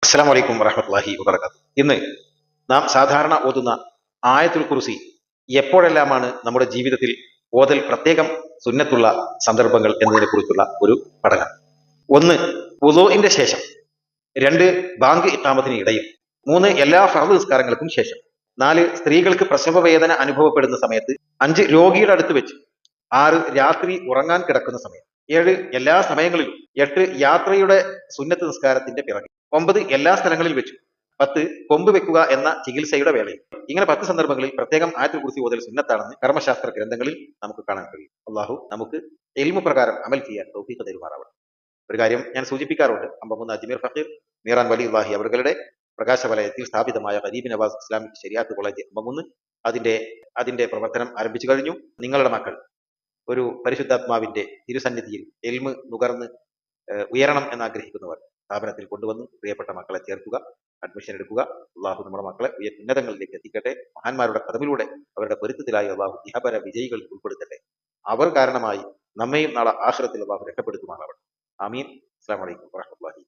അസ്സലാമു അലൈക്കും വറഹ്മത്തുള്ളാഹി വബറകാതുഹു. ഇന്ന് നാം സാധാരണ ഓതുന്ന ആയത്തുൽ കുർസി എപ്പോഴെല്ലാമാണ് നമ്മുടെ ജീവിതത്തിൽ ഓതൽ പ്രത്യേകം സുന്നത്തുള്ള സന്ദർഭങ്ങൾ എന്നതിനെ കുറിച്ചുള്ള ഒരു പഠനം. ഒന്ന്, വുളൂഇന്റെ ശേഷം. രണ്ട്, ബാങ്ക് ഇഖാമത്തിന് ഇടയിൽ. മൂന്ന്, എല്ലാ ഫർദ് നിസ്കാരങ്ങൾക്കും ശേഷം. നാല്, സ്ത്രീകൾക്ക് പ്രസവ വേദന അനുഭവപ്പെടുന്ന സമയത്ത്. അഞ്ച്, രോഗിയുടെ അടുത്ത് വെച്ച്. ആറ്, രാത്രി ഉറങ്ങാൻ കിടക്കുന്ന സമയം. ഏഴ്, എല്ലാ സമയങ്ങളിലും. എട്ട്, യാത്രയുടെ സുന്നത്ത് നിസ്കാരത്തിന്റെ പിറകെ. ഒമ്പത്, എല്ലാ സ്ഥലങ്ങളിൽ വെച്ചു. പത്ത്, കൊമ്പ് വെക്കുക എന്ന ചികിത്സയുടെ വേളയിൽ. ഇങ്ങനെ 10 സന്ദർഭങ്ങളിൽ പ്രത്യേകം ആയത്തുൽ കുർസി ഓതൽ സുന്നത്താണെന്ന് കർമ്മശാസ്ത്ര ഗ്രന്ഥങ്ങളിൽ നമുക്ക് കാണാൻ കഴിയും. അള്ളാഹു നമുക്ക് ഇൽമു പ്രകാരം അമൽ ചെയ്യാൻ തൗഫീഖ് തരുമാറാവട്ടെ. ഒരു കാര്യം ഞാൻ സൂചിപ്പിക്കാറുണ്ട്. അമ്പമൂന്ന് അജ്മീർ ഫഖീർ മീറാൻ വലിയുല്ലാഹി അവരുടെ പ്രകാശവലയത്തിൽ സ്ഥാപിതമായ ഗരീബ് നവാസ് ഇസ്ലാമിക് ശരിയാത്ത് കോളേജ് അമ്പമൂന്ന് അതിന്റെ പ്രവർത്തനം ആരംഭിച്ചു കഴിഞ്ഞു. നിങ്ങളുടെ മക്കൾ ഒരു പരിശുദ്ധാത്മാവിന്റെ തിരുസന്നിധിയിൽ എൽമ് നുകർന്ന് ഉയരണം എന്ന് ആഗ്രഹിക്കുന്നവർ സ്ഥാപനത്തിൽ കൊണ്ടുവന്ന് പ്രിയപ്പെട്ട മക്കളെ ചേർക്കുക, അഡ്മിഷൻ എടുക്കുക. അള്ളാഹു നമ്മുടെ മക്കളെ ഉന്നതങ്ങളിലേക്ക് എത്തിക്കട്ടെ. മഹാന്മാരുടെ കഥമിലൂടെ അവരുടെ പൊരുത്തത്തിലായി അള്ളാഹു ഇഹപര വിജയികളിൽ ഉൾപ്പെടുത്തട്ടെ. അവർ കാരണമായി നമ്മയും നാളെ ആഖിറത്തിൽ അള്ളാഹു രക്ഷപ്പെടുത്തുമാറാവട്ടെ. ആമീൻ. അസ്സലാമു അലൈക്കും വറഹ്മത്തുള്ളാഹി